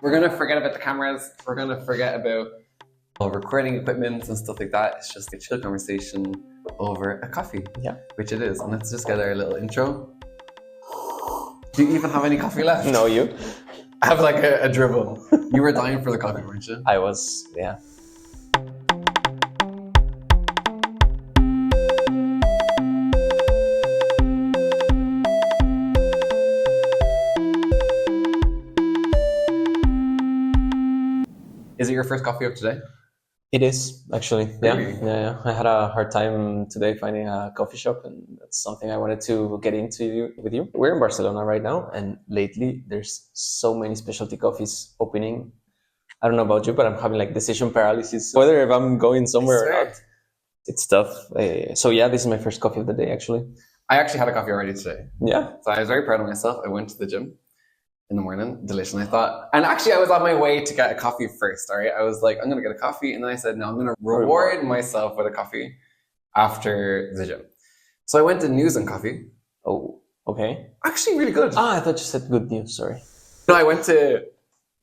We're gonna forget about the cameras. We're gonna forget about all recording equipment and stuff like that. It's just a chill conversation over a coffee. Yeah. Which it is. And let's just get our little intro. Do you even have any coffee left? No, you? I have like a dribble. You were dying for the coffee, weren't you? I was, yeah. Is it your first coffee of today? It is, actually. Yeah. Really? Yeah. I had a hard time today finding a coffee shop, and that's something I wanted to get into with you. We're in Barcelona right now, and lately there's so many specialty coffees opening. I don't know about you, but I'm having like decision paralysis, whether if I'm going somewhere or not. It's tough. So yeah, this is my first coffee of the day, actually. I actually had a coffee already today. Yeah. So I was very proud of myself. I went to the gym in the morning, delicious. And I thought, and actually I was on my way to get a coffee first, all right? I was like, I'm going to get a coffee. And then I said, no, I'm going to reward myself with a coffee after the gym. So I went to News and Coffee. Oh, okay. Actually really good. I thought you said good news, sorry. No, I went to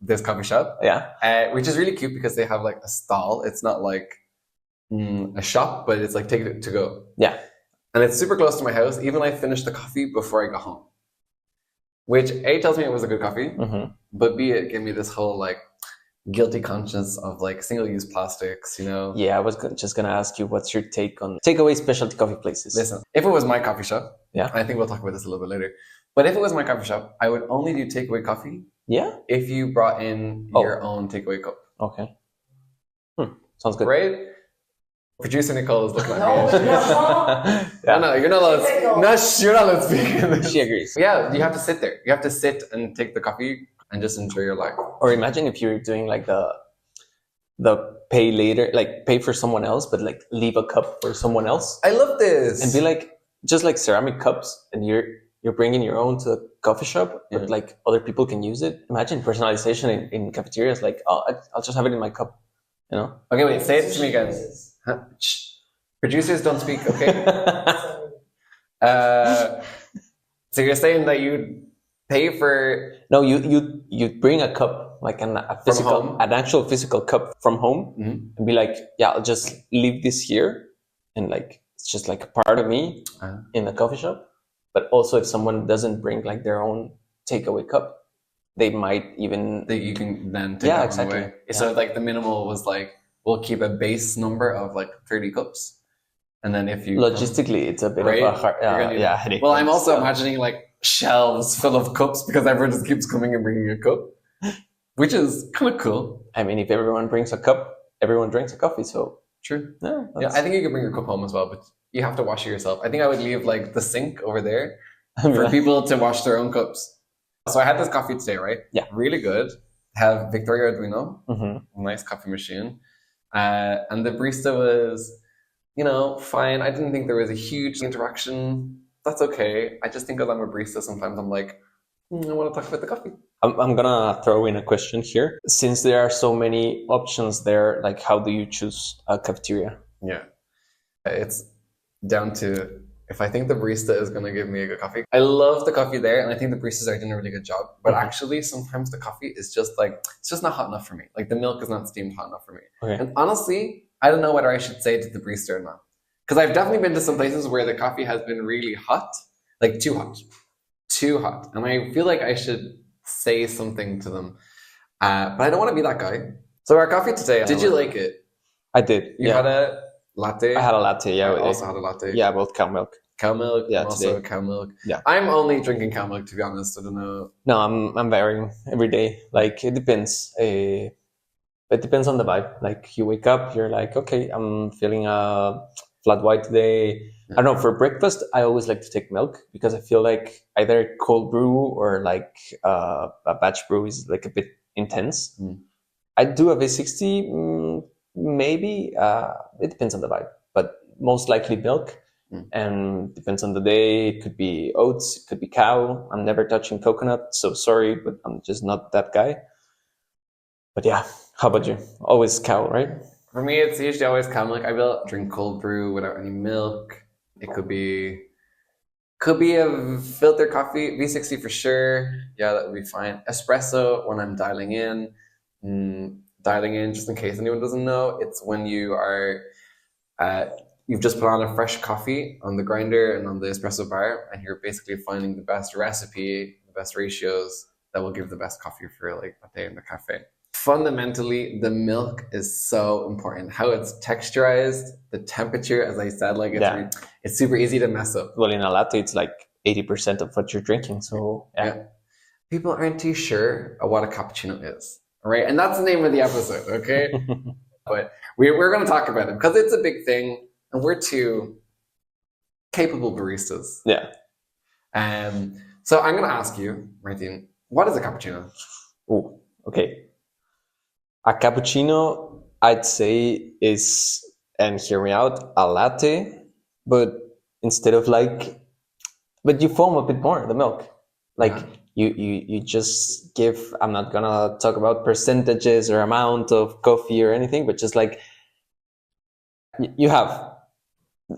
this coffee shop. Yeah. Which is really cute because they have like a stall. It's not like a shop, but it's like take it to go. Yeah. And it's super close to my house. Even I finished the coffee before I got home. Which A, tells me it was a good coffee, but B, it gave me this whole like guilty conscience of like single-use plastics, you know? Yeah, I was just going to ask you, what's your take on takeaway specialty coffee places? Listen, if it was my coffee shop, yeah, I think we'll talk about this a little bit later, but if it was my coffee shop, I would only do takeaway coffee. Yeah. If you brought in your own takeaway cup. Okay. Sounds good. Right? Producer Nicole is looking at me. Yeah. No, you're not allowed to speak. No, you're not allowed to speak. She agrees. Yeah, you have to sit there. You have to sit and take the coffee and just enjoy your life. Or imagine if you're doing like the pay later, like pay for someone else, but like leave a cup for someone else. I love this. And be like, just like ceramic cups, and you're bringing your own to the coffee shop, but like other people can use it. Imagine personalization in cafeterias. Like, oh, I'll just have it in my cup, you know? Okay, wait, say it to me again. Huh? Producers don't speak, okay? So you're saying that you pay for... No, you bring a cup, like an actual physical cup from home, and be like, yeah, I'll just leave this here, and like it's just like a part of me in the coffee shop. But also, if someone doesn't bring like their own takeaway cup, they might even you can then take that exactly. away. Yeah. So like the minimal was like, we'll keep a base number of like 30 cups, and then if you logistically, it's a bit of a hard, headache. Well, I'm also imagining like shelves full of cups because everyone just keeps coming and bringing a cup, which is kind of cool. I mean, if everyone brings a cup, everyone drinks a coffee. So true. Yeah, I think you could bring your cup home as well, but you have to wash it yourself. I think I would leave like the sink over there for people to wash their own cups. So I had this coffee today, right? Yeah, really good. Have Victoria Arduino, nice coffee machine. And the barista was, fine. I didn't think there was a huge interaction. That's okay. I just think because I'm a barista, sometimes I'm like, I want to talk about the coffee. I'm gonna throw in a question here. Since there are so many options there, like how do you choose a cafeteria? Yeah, it's down to if I think the barista is going to give me a good coffee. I love the coffee there, and I think the baristas are doing a really good job. But actually, sometimes the coffee is just like, it's just not hot enough for me. Like the milk is not steamed hot enough for me. Okay. And honestly, I don't know whether I should say it to the barista or not. Because I've definitely been to some places where the coffee has been really hot, like too hot. And I feel like I should say something to them. But I don't want to be that guy. So our coffee today, did you like it? I did. You had a latte? I had a latte, yeah. I also had a latte. Yeah, both cow milk. Cow milk? Yeah, also today. Cow milk. Yeah. I'm only drinking cow milk, to be honest. I don't know. No, I'm varying every day. Like, it depends. It depends on the vibe. Like, you wake up, you're like, okay, I'm feeling a flat white today. Yeah. I don't know, for breakfast, I always like to take milk because I feel like either cold brew or like a batch brew is like a bit intense. I do a V60, maybe. It depends on the vibe, but most likely milk. And depends on the day. It could be oats, it could be cow. I'm never touching coconut, so sorry, but I'm just not that guy. But yeah, how about you? Always cow, right? For me, it's usually always cow milk. I will drink cold brew without any milk. It could be Could be a filter coffee, V60 for sure. Yeah, that would be fine. Espresso when I'm dialing in. Dialing in, just in case anyone doesn't know, it's when you are you've just put on a fresh coffee on the grinder and on the espresso bar, and you're basically finding the best recipe, the best ratios that will give the best coffee for like a day in the cafe. Fundamentally, the milk is so important. How it's texturized, the temperature, as I said, like it's super easy to mess up. Well, in a latte, it's like 80% of what you're drinking. So yeah. People aren't too sure of what a cappuccino is, right? And that's the name of the episode, okay? But we're going to talk about it because it's a big thing, and we're two capable baristas. Yeah. So I'm going to ask you, Martin, what is a cappuccino? Oh, okay. A cappuccino, I'd say, is, and hear me out, a latte, but instead of but you foam a bit more the milk. Like you just give, I'm not gonna talk about percentages or amount of coffee or anything, but just like you have,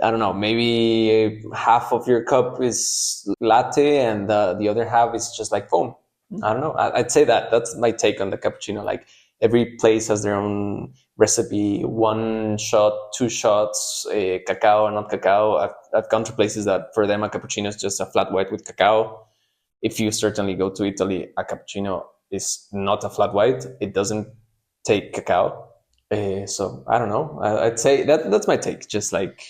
I don't know, maybe half of your cup is latte and the other half is just like foam. I don't know. I'd say that's my take on the cappuccino. Like every place has their own recipe, 1 shot, 2 shots, cacao or not cacao. I've gone to places that for them a cappuccino is just a flat white with cacao. If you certainly go to Italy, a cappuccino is not a flat white. It doesn't take cacao. So I don't know. I'd say that's my take. Just like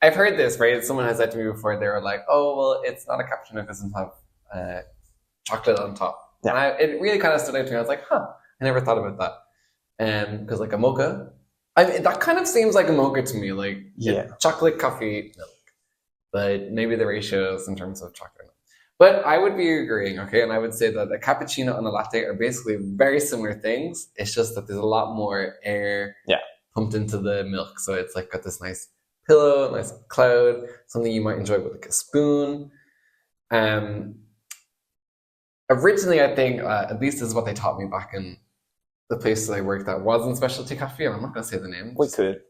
I've heard this, right? Someone has said to me before. They were like, "Oh, well, it's not a cappuccino if it doesn't have chocolate on top." Yeah. And it really kind of stood out to me. I was like, "Huh, I never thought about that." Because like a mocha, that kind of seems like a mocha to me. Like chocolate, coffee, milk, but maybe the ratios in terms of chocolate. But I would be agreeing, okay? And I would say that a cappuccino and a latte are basically very similar things. It's just that there's a lot more air pumped into the milk. So it's like got this nice pillow, nice cloud, something you might enjoy with like a spoon. Originally, I think, at least this is what they taught me back in the place that I worked at, wasn't specialty coffee. And I'm not going to say the name. We could.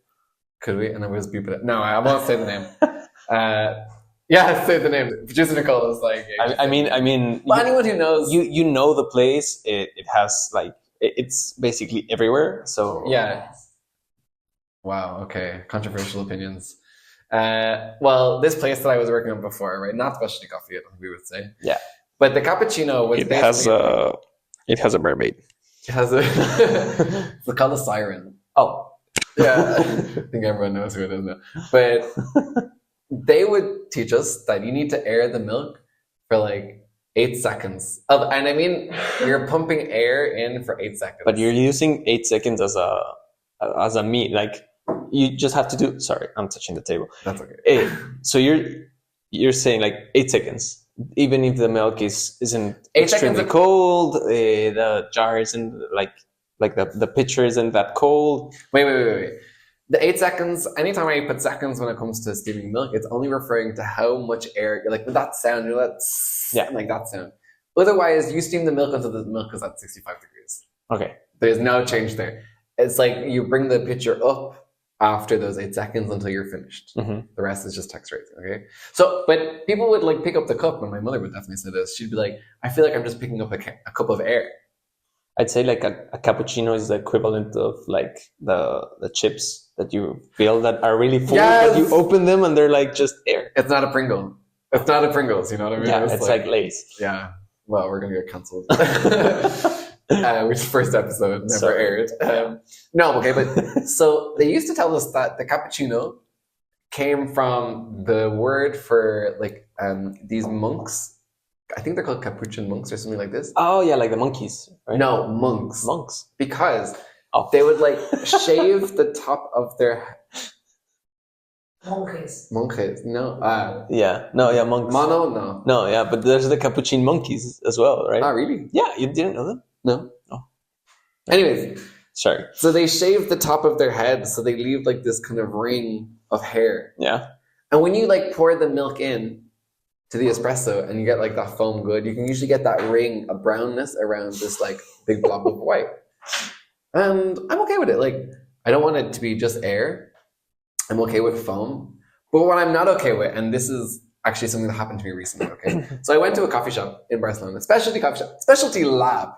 Could we? And I was beep it. No, I won't say the name. Yeah, say the name. Producer Nicole is like. I mean. Well, anyone who knows, you know the place. It has like it's basically everywhere. So yeah. Wow. Okay. Controversial opinions. Well, this place that I was working on before, right? Not specialty coffee, we would say. Yeah. But the cappuccino was. It has a mermaid. It has a. It's called a siren. Oh. Yeah. I think everyone knows who it is now. But. They would teach us that you need to air the milk for like 8 seconds. And I mean, you're pumping air in for 8 seconds. But you're using 8 seconds as a mean. Like you just have to do. Sorry, I'm touching the table. That's okay. So you're saying like 8 seconds, even if the milk isn't 8 extremely seconds cold. The jar isn't like the pitcher isn't that cold. Wait. The 8 seconds, anytime I put seconds when it comes to steaming milk, it's only referring to how much air, like that sound, like that sound. Otherwise, you steam the milk until the milk is at 65 degrees. Okay. There's no change there. It's like you bring the pitcher up after those 8 seconds until you're finished. Mm-hmm. The rest is just texturizing, okay? So, but people would like pick up the cup, and my mother would definitely say this. She'd be like, I feel like I'm just picking up a cup of air. I'd say like a cappuccino is the equivalent of like the chips that you feel that are really full, but you open them and they're like just air. It's not a Pringle. It's not a Pringles, you know what I mean? Yeah, it's like Lay's. Yeah. Well, we're going to get cancelled. Which first episode never aired. No, okay, but so they used to tell us that the cappuccino came from the word for like these monks. I think they're called Capuchin monks or something like this. Oh yeah, like the monkeys, right? No, monks. Monks. Because they would like shave the top of their Monkeys. No. Monks. Mono, no. No, yeah, but there's the Capuchin monkeys as well, right? Oh, really? Yeah, you didn't know them? No. Oh. Anyways. Sorry. So they shave the top of their head, so they leave like this kind of ring of hair. Yeah. And when you like pour the milk in to the espresso and you get like that foam good, you can usually get that ring of brownness around this like big blob of white. And I'm okay with it. Like, I don't want it to be just air. I'm okay with foam. But what I'm not okay with, and this is actually something that happened to me recently. Okay, so I went to a coffee shop in Barcelona, specialty coffee shop, specialty lab.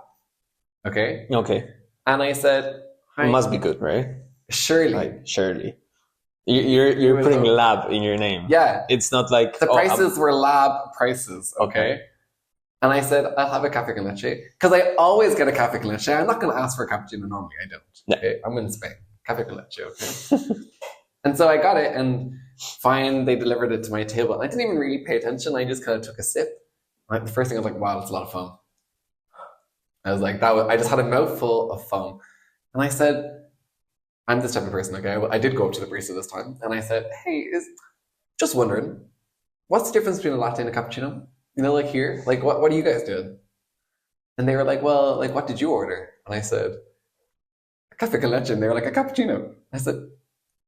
Okay, Okay. and I said, "Hi, Must be good, right? Shirley." Like Shirley. You're was putting a- lab in your name. Yeah, It's not like the prices were lab prices. Okay. And I said, I'll have a cafe con leche. Because I always get a cafe con leche. I'm not going to ask for a cappuccino normally. I don't. Yeah. Okay? I'm in Spain. Cafe con leche. Okay. And so I got it, and fine, they delivered it to my table. And I didn't even really pay attention. I just kind of took a sip. Like, the first thing I was like, wow, that's a lot of foam. I was like, I just had a mouthful of foam. And I said, I'm this type of person, okay? I did go up to the barista this time, and I said, hey, just wondering, what's the difference between a latte and a cappuccino? You know, like here, like what do you guys do? And they were like, well, like what did you order? And I said, a cafe con leche. And they were like, a cappuccino. I said,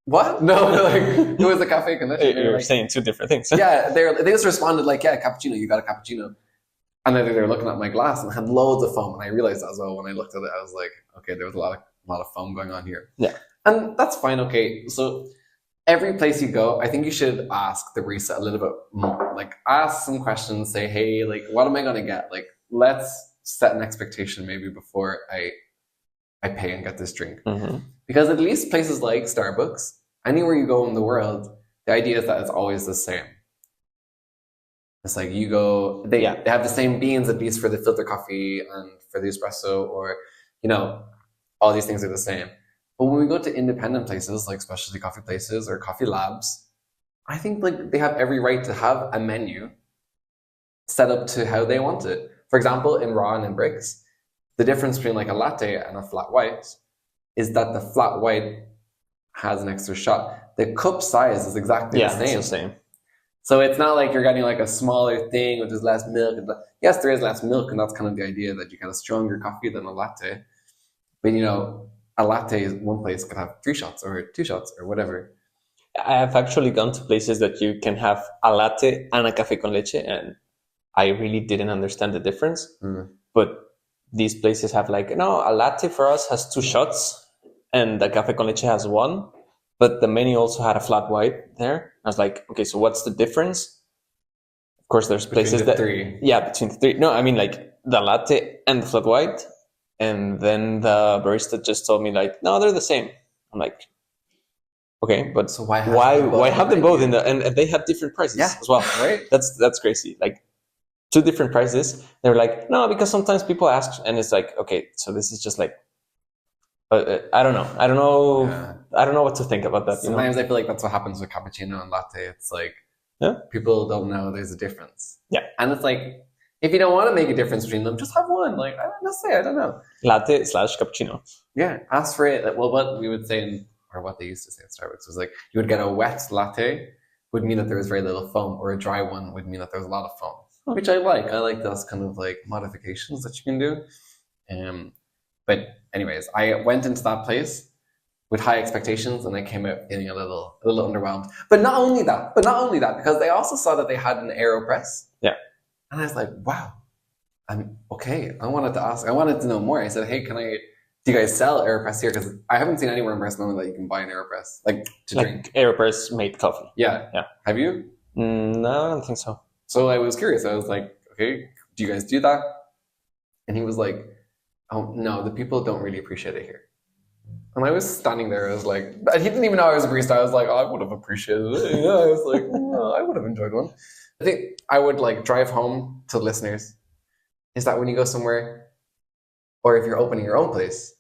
what? No, like it was a cafe con leche. You're like, saying two different things. yeah, they just responded like, yeah, cappuccino. You got a cappuccino. And then they were looking at my glass and had loads of foam. And I realized that as well when I looked at it. I was like, okay, there was a lot of foam going on here. Yeah, and that's fine. Okay, so. Every place you go, I think you should ask the barista a little bit more. Like, ask some questions. Say, hey, like, what am I going to get? Like, let's set an expectation maybe before I pay and get this drink. Mm-hmm. Because at least places like Starbucks, anywhere you go in the world, the idea is that it's always the same. It's like you go, they have the same beans at least for the filter coffee and for the espresso, or, you know, all these things are the same. But when we go to independent places like specialty coffee places or coffee labs, I think like they have every right to have a menu set up to how they want it. For example, in Raw and in Bricks, the difference between like a latte and a flat white is that the flat white has an extra shot. The cup size is exactly the same. It's the same. So it's not like you're getting like a smaller thing with just less milk. Yes, there is less milk, and that's kind of the idea that you get a stronger coffee than a latte. But you know, a latte is one place could have 3 shots or 2 shots or whatever. I have actually gone to places that you can have a latte and a café con leche, and I really didn't understand the difference. But these places have like, no, a latte for us has 2 shots and the café con leche has 1. But the menu also had a flat white there. I was like, okay, so what's the difference? Of course, there's places between the 3. Yeah, between the 3. No, I mean like the latte and the flat white. And then the barista just told me like, no, they're the same. I'm like, okay, but so why have them both in the, and they have different prices as well, right? That's crazy. Like 2 different prices. They were like, no, because sometimes people ask, and it's like, okay, so this is just like, I don't know. I don't know what to think about that. Sometimes I feel like that's what happens with cappuccino and latte. It's like people don't know there's a difference. Yeah, and it's like, if you don't want to make a difference between them, just have one. Like, I don't know. Latte / cappuccino. Yeah, ask for it. Well, what we would say, or what they used to say at Starbucks was like, you would get a wet latte, would mean that there was very little foam, or a dry one would mean that there was a lot of foam, which I like. I like those kind of like modifications that you can do. But anyways, I went into that place with high expectations, and I came out feeling a little underwhelmed. But not only that, because they also saw that they had an AeroPress. Yeah. And I was like, wow, I'm okay. I wanted to know more. I said, hey, do you guys sell AeroPress here? Because I haven't seen anywhere in Barcelona that you can buy an AeroPress, like to drink. AeroPress made coffee. Yeah. Have you? No, I don't think so. So I was curious. I was like, okay, do you guys do that? And he was like, oh, no, the people don't really appreciate it here. And I was standing there. I was like, and he didn't even know I was a barista. I was like, oh, I would have appreciated it. Yeah, I was like, I would have enjoyed one. I think I would like drive home to the listeners is that when you go somewhere, or if you're opening your own place,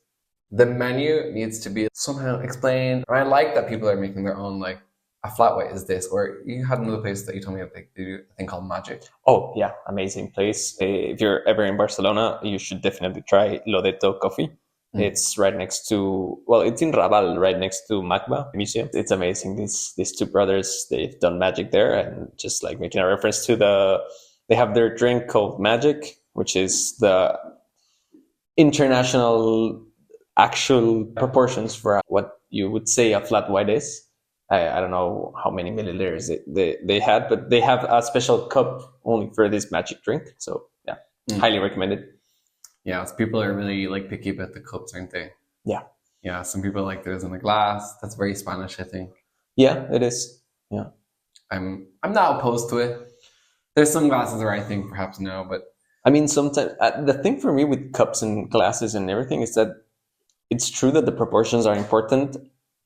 the menu needs to be somehow explained. And I like that people are making their own, like, a flat white is this, or you had another place that you told me that they do a thing called Magic. Oh yeah, amazing place. If you're ever in Barcelona, you should definitely try Lodeto Coffee. It's right next to, it's in Raval, right next to MACBA Museum. It's amazing. These 2 brothers, they've done magic there, and just like making a reference to they have their drink called Magic, which is the international actual proportions for what you would say a flat white is. I don't know how many milliliters they had, but they have a special cup only for this magic drink. So yeah, highly recommended. Yeah, so people are really like picky about the cups, aren't they? Yeah. Yeah, some people like theirs in a glass. That's very Spanish, I think. Yeah, it is. Yeah. I'm not opposed to it. There's some glasses where I think perhaps no, but I mean, sometimes the thing for me with cups and glasses and everything is that it's true that the proportions are important,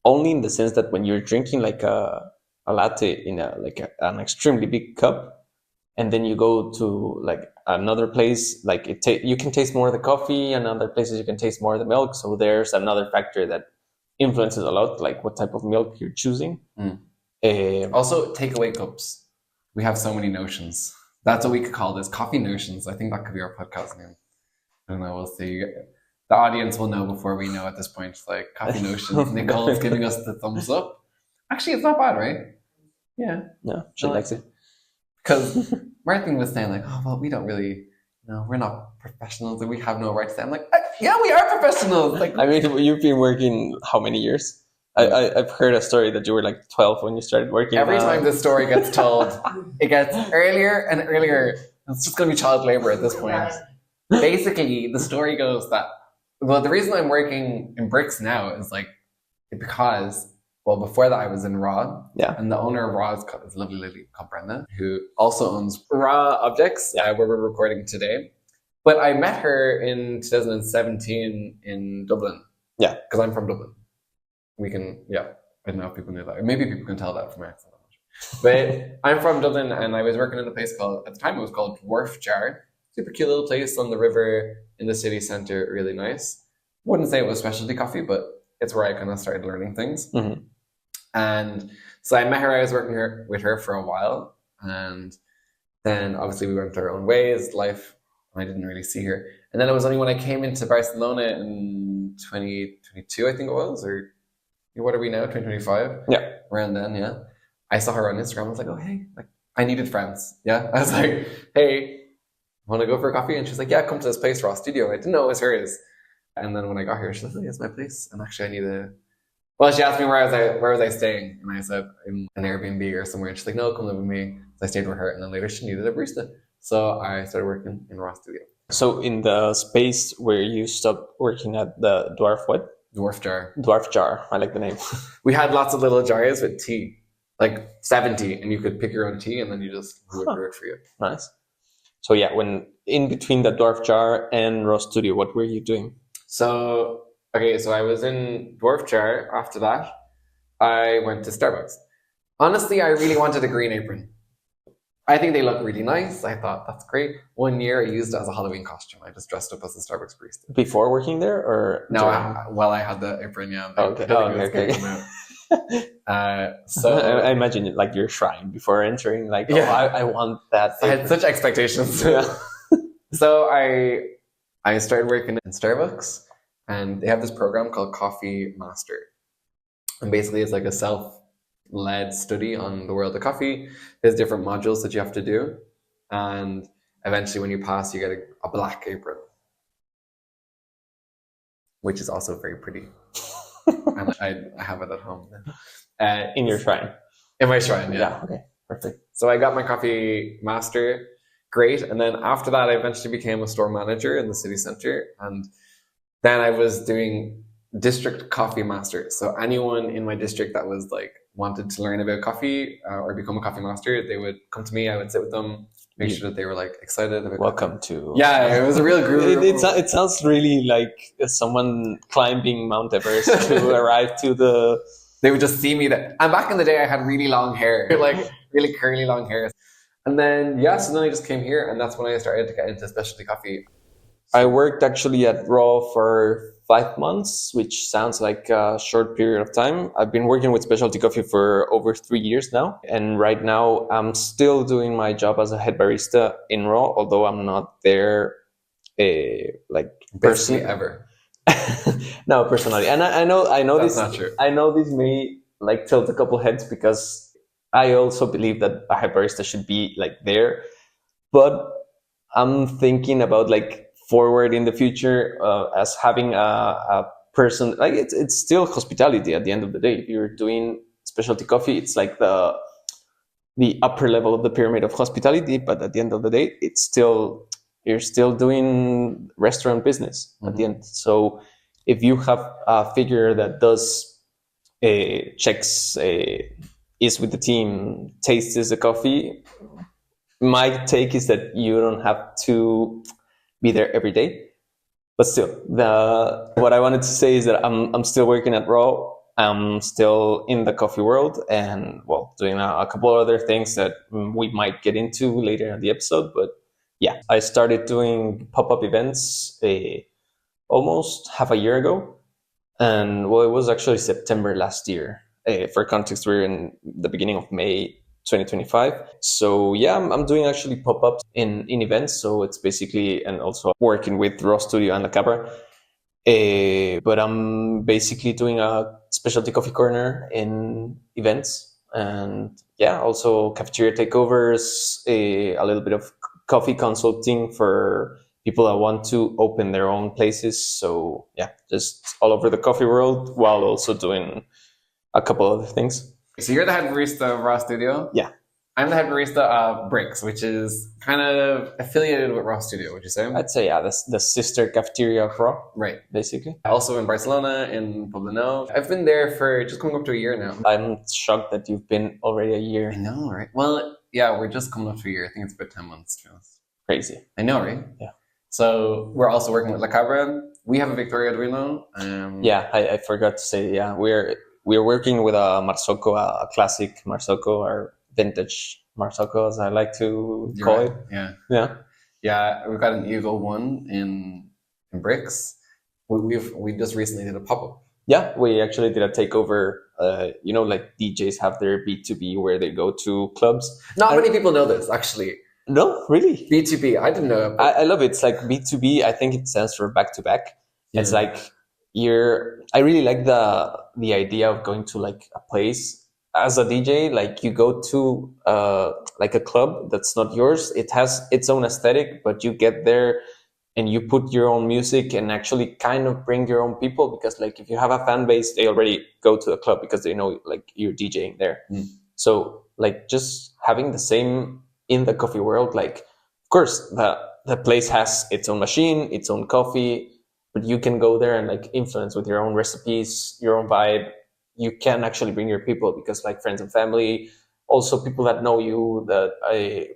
only in the sense that when you're drinking like a latte in an extremely big cup, and then you go to like another place, like you can taste more of the coffee, and other places you can taste more of the milk. So there's another factor that influences a lot, like what type of milk you're choosing. Also, takeaway cups. We have so many notions. That's what we could call this, coffee notions. I think that could be our podcast name. I don't know. We'll see. The audience will know before we know at this point. Like coffee notions. Nicole's giving us the thumbs up. Actually, it's not bad, right? Yeah. No, she likes it. Because Martin was saying like, oh well, we don't really, we're not professionals and we have no right to say. I'm like, yeah, we are professionals. Like, I mean, you've been working how many years? I've heard a story that you were like 12 when you started working. Every time this story gets told, it gets earlier and earlier. It's just going to be child labor at this point. Basically, the story goes that, well, the reason I'm working in bricks now is like, because, well, before that I was in Raw. Yeah. And the owner of Raw is a lovely lady called Brenda, who also owns Raw Objects, where we're recording today. But I met her in 2017 in Dublin. Yeah. Because I'm from Dublin. I don't know if people knew that. Maybe people can tell that from my accent. But I'm from Dublin and I was working in a place called, at the time it was called Dwarf Jar. Super cute little place on the river in the city centre, really nice. Wouldn't say it was specialty coffee, but it's where I kind of started learning things. Mm-hmm. And so I met her, I was working with her for a while. And then obviously we went our own ways, life, and I didn't really see her. And then it was only when I came into Barcelona in 2022, I think it was, or what are we now, 2025? Yeah. Around then, yeah. I saw her on Instagram. I was like, oh, hey, like I needed friends. Yeah. I was like, hey, want to go for a coffee? And she's like, yeah, come to this place, Raw Studio. I didn't know it was hers. And then when I got here, she's like, oh, yeah, it's my place. And actually well, she asked me where was I staying? And I said, in an Airbnb or somewhere. And she's like, no, come live with me. So I stayed with her. And then later she needed a barista. So I started working in Raw Studio. So in the space where you stopped working at the Dwarf what? Dwarf Jar. Dwarf Jar. I like the name. We had lots of little jars with tea, like 70, and you could pick your own tea and then you just would brew it for you. Nice. So yeah, when in between the Dwarf Jar and Raw Studio, what were you doing? So I was in Dwarf Jar. After that, I went to Starbucks. Honestly, I really wanted a green apron. I think they look really nice. I thought, that's great. 1 year I used it as a Halloween costume. I just dressed up as a Starbucks barista. Before working there or? No, I had the apron, yeah. Okay. So I imagine like your shrine before entering, like, I want that apron. I had such expectations. Yeah. So I started working in Starbucks and they have this program called Coffee Master. And basically it's like a self-led study on the world of coffee. There's different modules that you have to do. And eventually when you pass, you get a black apron, which is also very pretty. And I have it at home. In your shrine? In my shrine, yeah. Yeah, okay, perfect. So I got my Coffee Master, great. And then after that, I eventually became a store manager in the city center. And then I was doing district coffee master. So anyone in my district that was like wanted to learn about coffee or become a coffee master, they would come to me. I would sit with them, make sure that they were like excited about welcome coffee. To yeah, it was a real group. It sounds really like someone climbing Mount Everest to arrive to the. They would just see me there. And back in the day, I had really long hair, like really curly long hair. And then so then I just came here, and that's when I started to get into specialty coffee. I worked actually at Raw for 5 months, which sounds like a short period of time. I've been working with specialty coffee for over 3 years now. And right now I'm still doing my job as a head barista in Raw, although I'm not there personally ever. No, personally. And I know that's this. Not true. I know this may like tilt a couple heads because I also believe that a head barista should be like there. But I'm thinking about like forward in the future as having a person, like it's still hospitality at the end of the day. If you're doing specialty coffee, it's like the upper level of the pyramid of hospitality, but at the end of the day, you're still doing restaurant business at the end. So if you have a figure that does checks is with the team, tastes the coffee. My take is that you don't have to be there every day. But still, what I wanted to say is that I'm still working at Raw. I'm still in the coffee world and, well, doing a couple of other things that we might get into later in the episode. But yeah, I started doing pop-up events almost half a year ago. And well, it was actually September last year. For context, we're in the beginning of May 2025. So yeah, I'm doing actually pop-ups in events. So it's basically, and also working with Raw Studio and La Cabra. But I'm basically doing a specialty coffee corner in events. And yeah, also cafeteria takeovers, a little bit of coffee consulting for people that want to open their own places. So yeah, just all over the coffee world while also doing a couple other things. So you're the head barista of Raw Studio? Yeah. I'm the head barista of Bricks, which is kind of affiliated with Raw Studio, would you say? I'd say, yeah, the sister cafeteria of Raw. Right. Basically. Also in Barcelona, in Poblenou. I've been there for just coming up to a year now. I'm shocked that you've been already a year. I know, right? Well, yeah, we're just coming up to a year. I think it's about 10 months, to be honest. Crazy. I know, right? Yeah. So we're also working with La Cabra. We have a Victoria Duino. Yeah, I forgot to say, yeah, we're working with a Marsocco, a classic Marsocco, or vintage Marsocco, as I like to call it. Yeah. Yeah. Yeah, we've got an Eagle one in Bricks. We just recently did a pop-up. Yeah, we actually did a takeover. Like DJs have their B2B where they go to clubs. Not many people know this, actually. No, really? B2B, I didn't know. I love it. It's like B2B. I think it stands for back to back. It's like I really like the idea of going to like a place as a DJ. Like you go to like a club that's not yours. It has its own aesthetic, but you get there and you put your own music and actually kind of bring your own people, because like if you have a fan base, they already go to the club because they know like you're DJing there. So like just having the same in the coffee world, like of course the place has its own machine, its own coffee, but you can go there and like influence with your own recipes, your own vibe. You can actually bring your people, because like friends and family, also people that know you, that I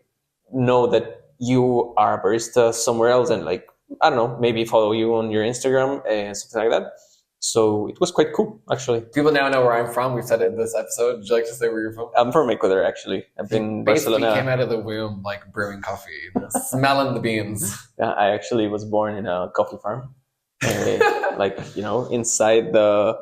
know that you are a barista somewhere else, and like, I don't know, maybe follow you on your Instagram and something like that. So it was quite cool, actually. People now know where I'm from. We've said it in this episode. Would you like to say where you're from? I'm from Ecuador, actually. I've been in Barcelona. Basically came out of the womb like brewing coffee, smelling the beans. Yeah, I actually was born in a coffee farm. Like, inside the...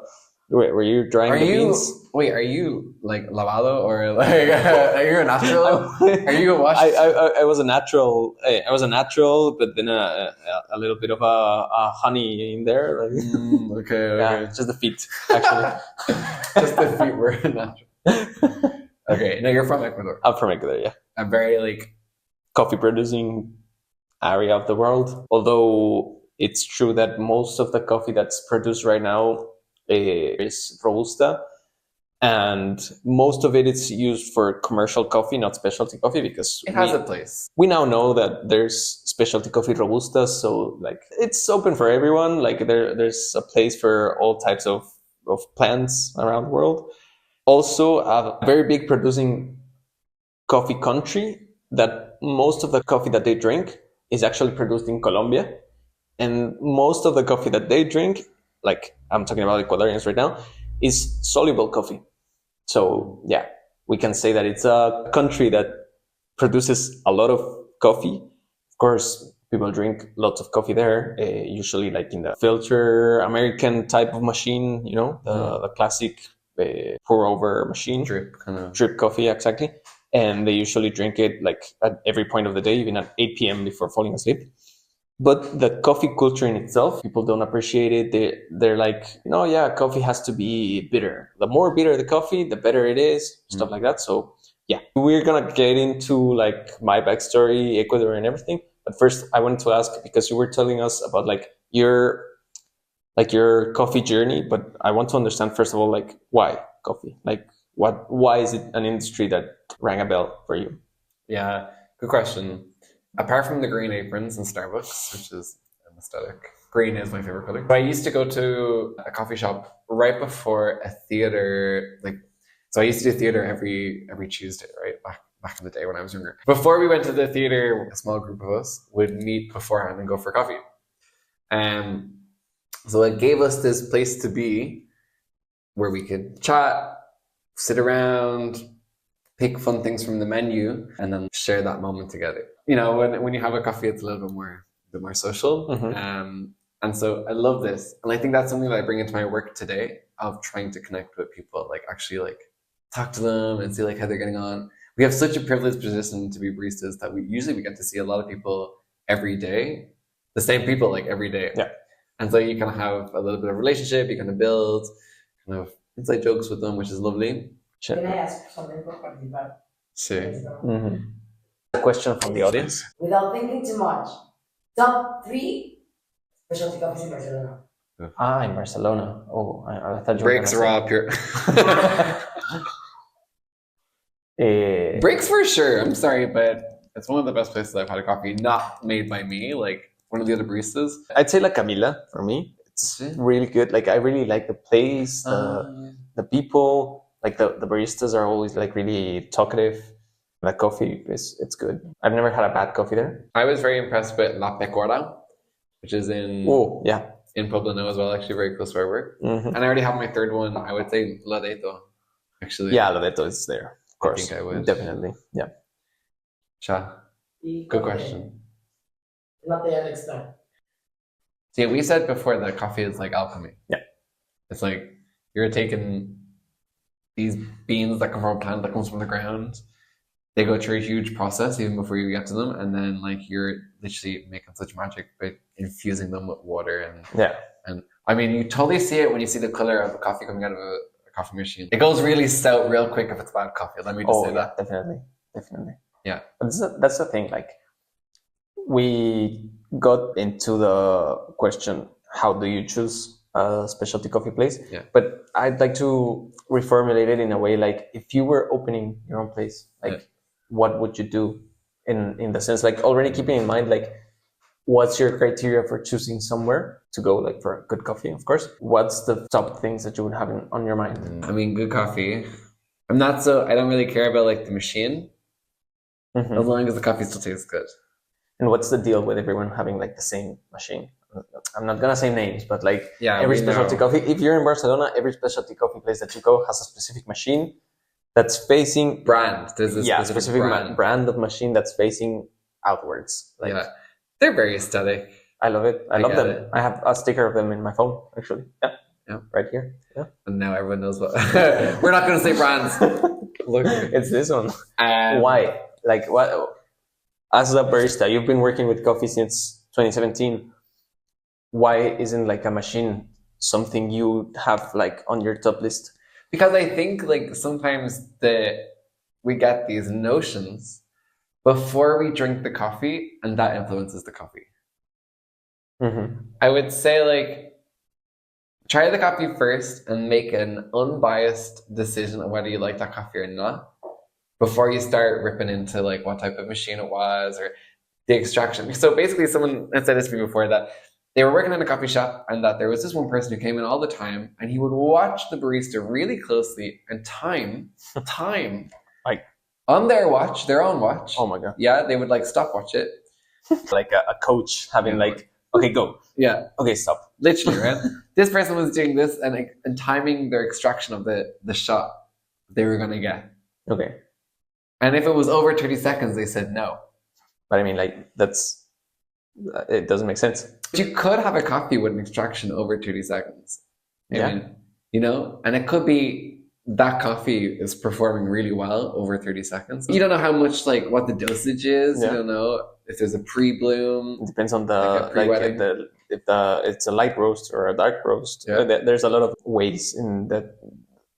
Wait, were you drying the beans? Wait, are you like lavado, or like are you a natural? Are you a wash? I was a natural. I was a natural, but then a little bit of a honey in there. Like, okay. Yeah, just the feet, actually. Just the feet were natural. Okay, no, you're from Ecuador. I'm from Ecuador, yeah. A very like coffee producing area of the world. Although it's true that most of the coffee that's produced right now is Robusta, and most of it is used for commercial coffee, not specialty coffee, because it has a place. We now know that there's specialty coffee Robusta, so like it's open for everyone. Like there's a place for all types of plants around the world. Also, a very big producing coffee country that most of the coffee that they drink is actually produced in Colombia, and most of the coffee that they drink, like I'm talking about Ecuadorians right now, is soluble coffee. So yeah, we can say that it's a country that produces a lot of coffee. Of course, people drink lots of coffee there, usually like in the filter American type of machine, the classic pour over machine. Drip coffee, exactly. And they usually drink it like at every point of the day, even at 8 p.m. before falling asleep. But the coffee culture in itself, people don't appreciate it. They're like, coffee has to be bitter. The more bitter the coffee, the better it is, stuff like that. So yeah, we're going to get into like my backstory, Ecuador and everything. But first I wanted to ask, because you were telling us about like your coffee journey, but I want to understand first of all, like why coffee? Like why is it an industry that rang a bell for you? Yeah, good question. Apart from the green aprons in Starbucks, which is an aesthetic, green is my favorite color. I used to go to a coffee shop right before a theater, like So I used to do theater every Tuesday, right? Back in the day when I was younger. Before we went to the theater, a small group of us would meet beforehand and go for coffee. So it gave us this place to be where we could chat, sit around, pick fun things from the menu, and then share that moment together. You know, when you have a coffee, it's a little bit more social. Mm-hmm. And so I love this. And I think that's something that I bring into my work today of trying to connect with people, like actually like talk to them and see like how they're getting on. We have such a privileged position to be baristas that we get to see a lot of people every day, the same people like every day. Yeah. And so you kind of have a little bit of relationship, you kind of build kind of inside jokes with them, which is lovely. Can I ask something for participar? Sí. Mm-hmm. A question from the audience. Without thinking too much, top 3 specialty coffees in Barcelona. In Barcelona. Oh, I thought you Breaks were are up here. Breaks for sure. I'm sorry, but it's one of the best places I've had a coffee, not made by me, like one of the other baristas. I'd say La Camila for me. It's really good. Like I really like the place, the people. Like the baristas are always like really talkative. The coffee it's good. I've never had a bad coffee there. I was very impressed with La Pecora, which is in Poblano as well, actually very close to where I work. Mm-hmm. And I already have my third one. I would say Loreto, actually. Yeah, Loreto is there. Of course. I think I would. Definitely. Yeah. Cha. Good question. Not the next time. See, we said before that coffee is like alchemy. Yeah. It's like you're taking these beans that come from a plant that comes from the ground. They go through a huge process even before you get to them, and then like you're literally making such magic by infusing them with water and I mean you totally see it when you see the color of a coffee coming out of a coffee machine. It goes really stout real quick if it's bad coffee. Let me just say that. Definitely. Yeah. But that's the thing. Like we got into the question, how do you choose a specialty coffee place? Yeah. But I'd like to reformulate it in a way like if you were opening your own place, like what would you do in the sense like already keeping in mind like what's your criteria for choosing somewhere to go like for a good coffee, of course. What's the top things that you would have on your mind? I mean, good coffee. I don't really care about like the machine as long as the coffee still tastes good. And what's the deal with everyone having like the same machine? I'm not gonna say names, but like every specialty coffee, if you're in Barcelona, every specialty coffee place that you go has a specific machine that's facing brand. There's a specific brand of machine that's facing outwards. Like, they're very aesthetic. I love it. I love them. I have a sticker of them in my phone, actually. Yeah. Right here. Yeah. And now everyone knows what. We're not going to say brands. Look, it's this one. Why? Like, what? As a barista, you've been working with coffee since 2017. Why isn't like a machine something you have like on your top list? Because I think like sometimes we get these notions before we drink the coffee, and that influences the coffee. I would say like try the coffee first and make an unbiased decision on whether you like that coffee or not before you start ripping into like what type of machine it was or the extraction. So basically someone had said this to me before that they were working in a coffee shop and that there was this one person who came in all the time and he would watch the barista really closely and time like on their own watch. Oh my God. Yeah, they would like stopwatch it. Like a coach having like, okay, go. Yeah. Okay, stop. Literally, right? This person was doing this and timing their extraction of the shot they were going to get. Okay. And if it was over 30 seconds, they said no. But I mean, like, it doesn't make sense. You could have a coffee with an extraction over 30 seconds. I mean, you know, and it could be that coffee is performing really well over 30 seconds. You don't know how much, like, what the dosage is. You don't know if there's a pre-bloom. It depends on if it's a light roast or a dark roast. Yeah. There's a lot of ways in that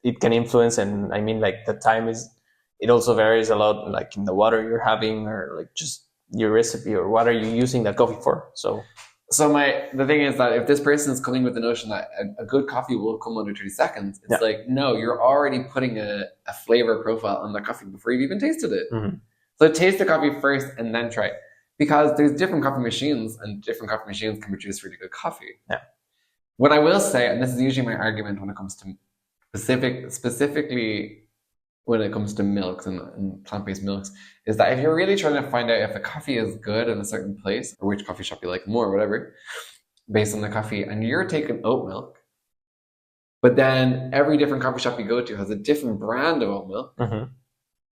it can influence. And I mean, like, the time it also varies a lot, like in the water you're having or like just your recipe or what are you using that coffee for. So the thing is that if this person is coming with the notion that a good coffee will come under 30 seconds, it's like, no, you're already putting a flavor profile on the coffee before you've even tasted it. So taste the coffee first and then try it. Because there's different coffee machines and different coffee machines can produce really good coffee. Yeah. What I will say, and this is usually my argument when it comes to specifically when it comes to milks and plant-based milks is that if you're really trying to find out if a coffee is good in a certain place or which coffee shop you like more, whatever, based on the coffee, and you're taking oat milk, but then every different coffee shop you go to has a different brand of oat milk,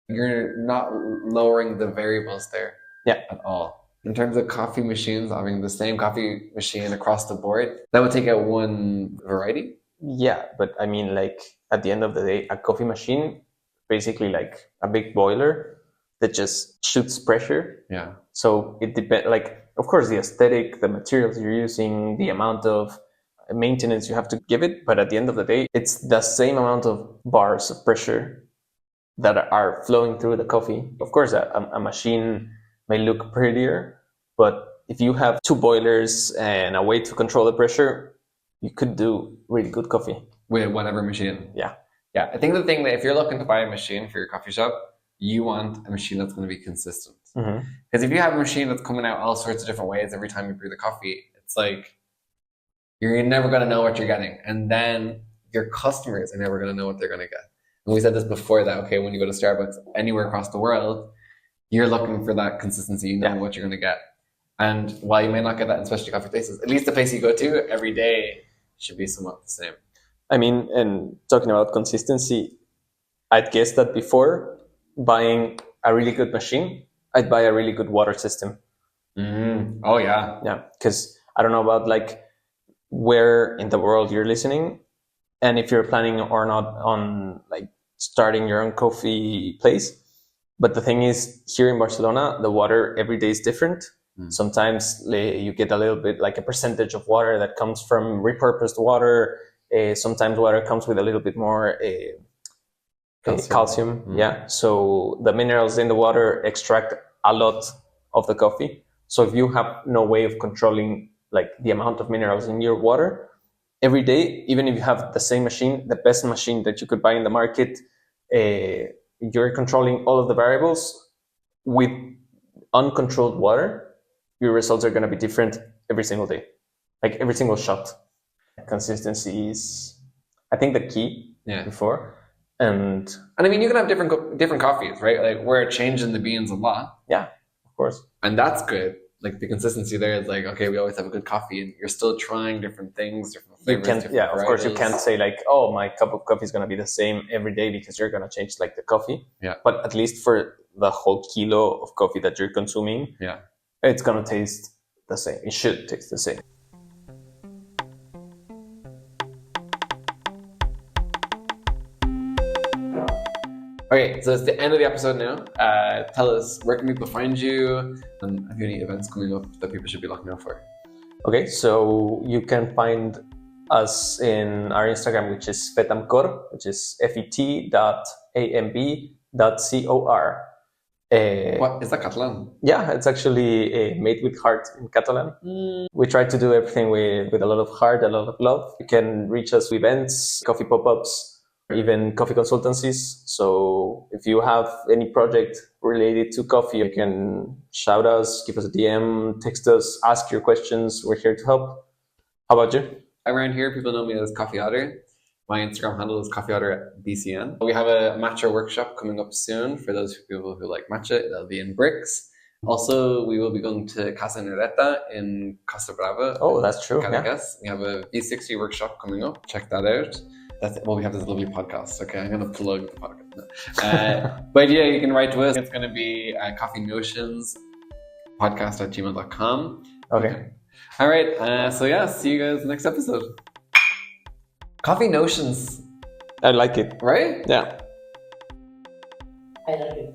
you're not lowering the variables there at all. In terms of coffee machines, having the same coffee machine across the board, that would take out one variety. Yeah, but I mean, like at the end of the day, a coffee machine, basically like a big boiler that just shoots pressure. Yeah. So it depends, like, of course, the aesthetic, the materials you're using, the amount of maintenance you have to give it. But at the end of the day, it's the same amount of bars of pressure that are flowing through the coffee. Of course, a machine may look prettier, but if you have two boilers and a way to control the pressure, you could do really good coffee. With whatever machine. Yeah. Yeah. I think the thing that if you're looking to buy a machine for your coffee shop, you want a machine that's going to be consistent. Because if you have a machine that's coming out all sorts of different ways every time you brew the coffee, it's like you're never going to know what you're getting. And then your customers are never going to know what they're going to get. And we said this before that, okay, when you go to Starbucks anywhere across the world, you're looking for that consistency, you know what you're going to get. And while you may not get that in specialty coffee places, at least the place you go to every day should be somewhat the same. I mean, and talking about consistency, I'd guess that before buying a really good machine, I'd buy a really good water system. Oh, yeah. Yeah, because I don't know about like where in the world you're listening and if you're planning or not on like starting your own coffee place. But the thing is, here in Barcelona, the water every day is different. Sometimes you get a little bit like a percentage of water that comes from repurposed water. Sometimes water comes with a little bit more calcium. Yeah. So the minerals in the water extract a lot of the coffee. So if you have no way of controlling like the amount of minerals in your water every day, even if you have the same machine, the best machine that you could buy in the market, you're controlling all of the variables with uncontrolled water, your results are going to be different every single day, like every single shot. Consistency is, I think, the key before. And I mean, you can have different coffees, right? Like we're changing the beans a lot. Yeah, of course. And that's good. Like the consistency there is like, okay, we always have a good coffee and you're still trying different things, different flavors. Of course, you can't say like, oh, my cup of coffee is going to be the same every day because you're going to change like the coffee. Yeah. But at least for the whole kilo of coffee that you're consuming, it's going to taste the same. It should taste the same. Okay, so it's the end of the episode now. Tell us, where can people find you? And have you any events coming up that people should be looking out for? Okay, so you can find us in our Instagram, which is fetamcor, which is fet.amb.cor. What is that, Catalan? Yeah, it's actually made with heart in Catalan. We try to do everything with a lot of heart, a lot of love. You can reach us with events, coffee pop-ups, even coffee consultancies. So if you have any project related to coffee, you can shout us, give us a DM, text us, ask your questions. We're here to help. How about you? Around here, people know me as Coffee Otter. My Instagram handle is coffeeotter@bcn. We have a matcha workshop coming up soon for those people who like matcha. That'll be in Bricks. Also, we will be going to Casa Nereta in Costa Brava. Oh, that's true. Caracas. We have a V60 workshop coming up. Check that out. We have this lovely podcast. Okay, I'm going to plug the podcast. No. But yeah, you can write to us. It's going to be Coffee Notions podcast@gmail.com. Okay. All right. So yeah, see you guys next episode. Coffee Notions. I like it. Right? Yeah. I love it.